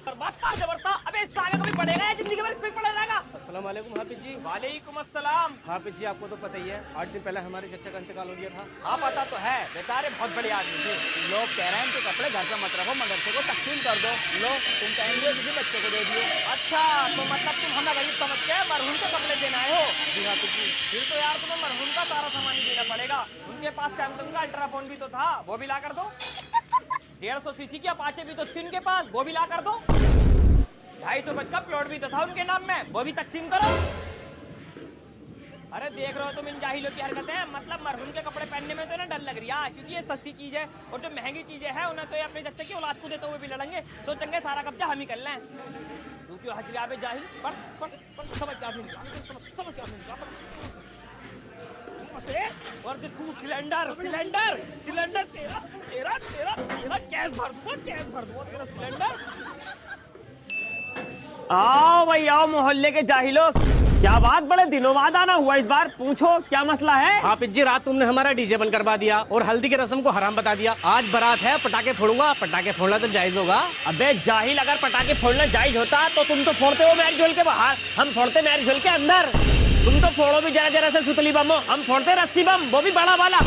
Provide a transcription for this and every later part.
जबरता। अबे इस साले को भी पड़ेगा या जिंदगी भर इस पे पड़ा रहेगा। अस्सलाम वालेकुम हाफिज जी। वालेकुम अस्सलाम। हाफिज जी आपको तो पता ही है 8 दिन पहले हमारे चचा का इंतकाल हो गया था। हाँ पता तो है, बेचारे बहुत बड़े आदमी थे। लोग कह रहे हैं कि कपड़े घर पे मत रखो, मदरसे को तकसीम कर दो। लो तुम कहेंगे किसी बच्चे को दे दियो। अच्छा तो मतलब तुम हमें गरीब समझ के मरहूम के कपड़े देना आए हो। जी हाफिज जी। फिर तो यार तुम्हें मरहूम का सारा सामान ही देना पड़ेगा। उनके पास सैमसंग का अल्ट्राफोन भी तो था, वो भी ला कर दो। 150 सीसी की अपाचे भी तो थी उनके पास, वो भी ला कर दो। 250 गज का प्लॉट भी तो था उनके नाम में, वो भी तकसीम करो। अरे देख रहे हो तुम इन जाहिलों की हरकतें। मतलब मरहूम के कपड़े पहनने में तो ना डर लग रही है, क्योंकि ये सस्ती चीज है और जो महंगी चीजें हैं उन्हें तो ये अपने चच्चे की औलाद को देते हुए भी लड़ेंगे। सोचेंगे सारा कब्जा हम ही कर लें। तू क्यों हंस रहा है जाहिल? पढ़ समझ क्या नहीं समझ क्या नहीं और जो तू सिलेंडर सिलेंडर सिलेंडर तेरा तेरा तेरा तेरा गैस भर दूंगा तेरा सिलेंडर। आओ भाई आओ मोहल्ले के जाहिलों, क्या बात बड़े दिनों बाद आना हुआ इस बार, पूछो क्या मसला है। हाफिज जी रात तुमने हमारा डीजे बंद करवा दिया और हल्दी की रस्म को हराम बता दिया। आज बारात है, पटाखे फोड़ूंगा। पटाखे फोड़ना तो जायज होगा। अबे जाहिल, अगर पटाखे फोड़ना जायज होता तो तुम तो फोड़ते हो मैरिज हॉल के बाहर, हम फोड़ते मैरिज हॉल के अंदर। तुम तो फोड़ो भी जरा जरा से सुतली बम, हम फोड़ते रस्सी बम, वो भी बड़ा वाला।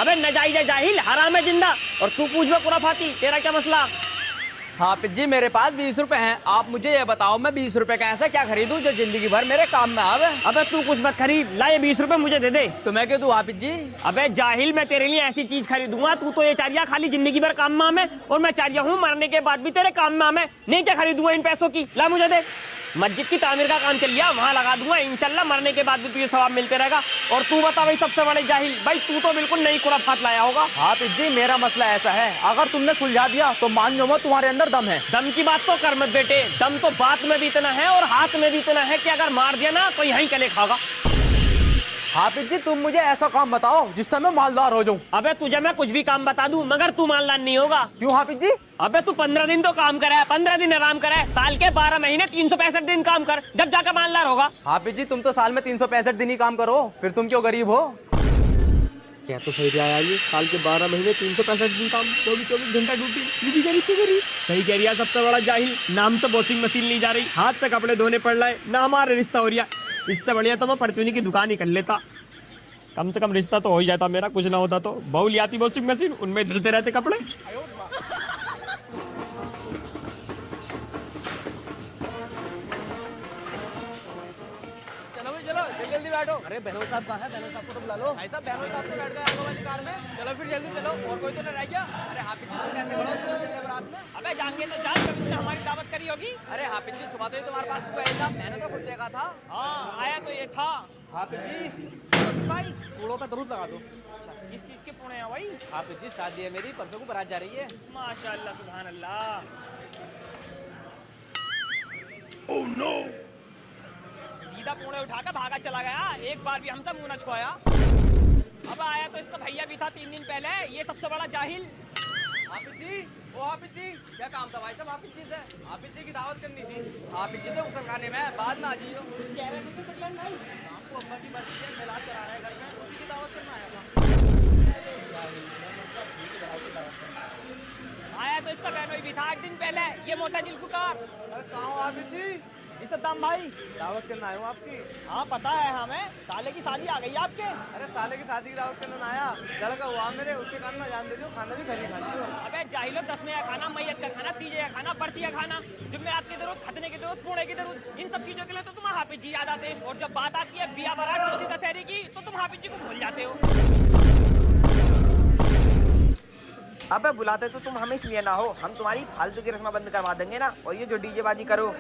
अबे नजायज है जाहिल, हराम है जिंदा। और तू पूछ में कुराफाती, तेरा क्या मसला? हाफिज जी मेरे पास 20 रुपए हैं, आप मुझे ये बताओ मैं 20 रुपए का ऐसा क्या खरीदूं जो जिंदगी भर मेरे काम में आवे। अबे तू कुछ मत खरीद, ला ये 20 रुपए मुझे दे दे। तो मैं क्यों दूं हाफिज जी? अबे जाहिल, मैं तेरे लिए ऐसी चीज खरीदूंगा तू तो ये चारिया खाली जिंदगी भर काम में आवे, और मैं चारिया हूँ मरने के बाद भी तेरे काम में आवे। नहीं क्या खरीदूंगा इन पैसों की, ला मुझे दे। मस्जिद की तामीर का काम चल गया, वहाँ लगा दूंगा, इंशाल्लाह मरने के बाद भी तुझे सवाब मिलते रहेगा। और तू बता भाई सबसे बड़े जाहिल, भाई तू तो बिल्कुल नई खुराफात लाया होगा। हाफिज जी मेरा मसला ऐसा है, अगर तुमने सुलझा दिया तो मान जाऊंगा तुम्हारे अंदर दम है। दम की बात तो कर मत बेटे, दम तो बात में भी इतना है और हाथ में भी इतना है कि अगर मार दिया ना तो यहीं कले खागा। हाफिज जी तुम मुझे ऐसा काम बताओ जिससे मैं मालदार हो जाऊं। अबे तुझे मैं कुछ भी काम बता दूं मगर तू मालदार नहीं होगा। क्यों हाफिज जी? अबे तू 15 दिन तो काम करा है, 15 दिन आराम करा है, साल के 12 महीने 365 दिन काम कर, जब जाकर मालदार होगा। हाफिज जी तुम तो साल में 365 दिन ही काम करो, फिर तुम क्यों गरीब हो? क्या तो सही आया ये, साल के 12 महीने 365 दिन काम, 24 घंटा ड्यूटी, ये भी गरीब की गरीब। सही कह रही है सबसे बड़ा जाहिल। नाम से वॉशिंग मशीन ली जा रही, हाथ से कपड़े धोने पड़ रहे, ना हमारे रिश्ता हो रहा। इससे बढ़िया तो मैं परचूनी की दुकान ही कर लेता, कम से कम रिश्ता तो हो ही जाता मेरा। कुछ ना होता तो बहू ले आती वॉशिंग मशीन, उनमें धुलते रहते कपड़े। चलो चलो जल्दी जल्दी बैठो। अरे बहनों साहब कहाँ है? बहनों साहब को तो बुला लो। भाई साहब बहनों साहब तो बैठ गए आगे वाली कार में। चलो फिर जल्दी चलो, और कोई तो नहीं रह गया। अरे हाफिज जी तुम कैसे बढ़ो, तुमने चलने बारात में? अबे जाएंगे तो जान, तुमने हमारी दावत करी होगी। अरे हाफिज जी सुबह तो ये तुम्हारे पास कोई आया था, मैंने तो खुद देखा था। हाँ आया तो ये था। हाफिज जी भाई कूड़ों पे दरूद लगा दो। अच्छा किस चीज के पुणे हैं भाई? हाफिज जी शादी है मेरी, परसों को बारात जा रही है। माशाअल्लाह सुभान अल्लाह। सीधा पुणे उठाकर भागा चला गया, एक बार भी हमसे मुंह न छुआया। अब आया तो इसका भैया भी था 3 दिन पहले, ये सबसे बड़ा जाहिल। हाफिज जी, ओ हाफिज जी क्या काम था भाई साहब हाफिज जी से? हाफिज जी की दावत करनी थी। हाफिज जी तो गुस्सा खाने में, बाद में आ जाइयो। कुछ कह रहे थे कि सकलन भाई? शाम को अब्बा की बर्थडे है, मिलाद करा रहे हैं घर में, उसी की दावत करना आया था। आया तो इसका बहनोई भी था 8 दिन पहले, ये मोटा जिल्फुकार। अरे कहाँ हो हाफिज जी? जी सद्दाम भाई। दावत करना आया हूँ आपकी। हाँ पता है हमें, साले की शादी आ गई है आपके। अरे साले की शादी की दावत करना आया, लड़का हुआ मेरे, उसके कान में जान दे दो, खाना भी घर ही खा लियो। अबे जाहिलो, 10वें का खाना, मैयत का खाना, तीजे का खाना, बरसी का खाना, जुम्मेरात की जरूरत, खतने की जरूरत, पुणे की जरूरत, इन सब चीजों के लिए तो तुम हाफिज जी याद आते हैं। और जब बात आती है बिया बारात चौथी दशहरे की तो तुम हाफिज जी को भूल जाते हो। अबे बुलाते तो तुम हमें इसलिए ना हो, हम तुम्हारी फालतू की रस्म बंद करवा देंगे ना, और ये जो डीजे बाजी करो